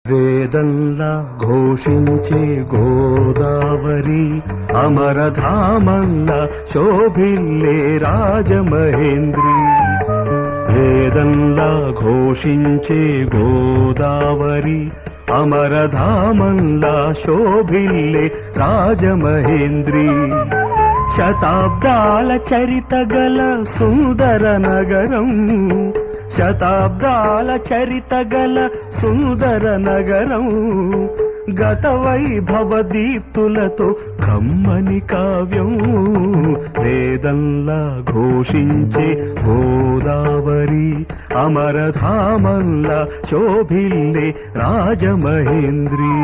వేదంలా ఘోషించే గోదావరి అమరధామంలా శోభిల్లే రాజమహేంద్రి. వేదంలా ఘోషించే గోదావరి అమరధామంలా శోభిల్లే రాజమహేంద్రి. శతాబ్దాల చరిత గల సుందర నగరం, శతాబ్దాల చరిత గల సుందర నగరం, గత వైభవ దీప్తులతో కమ్మని కావ్యం. వేదంలా ఘోషించే గోదావరి అమరధామంలా శోభిల్లే రాజమహేంద్రి.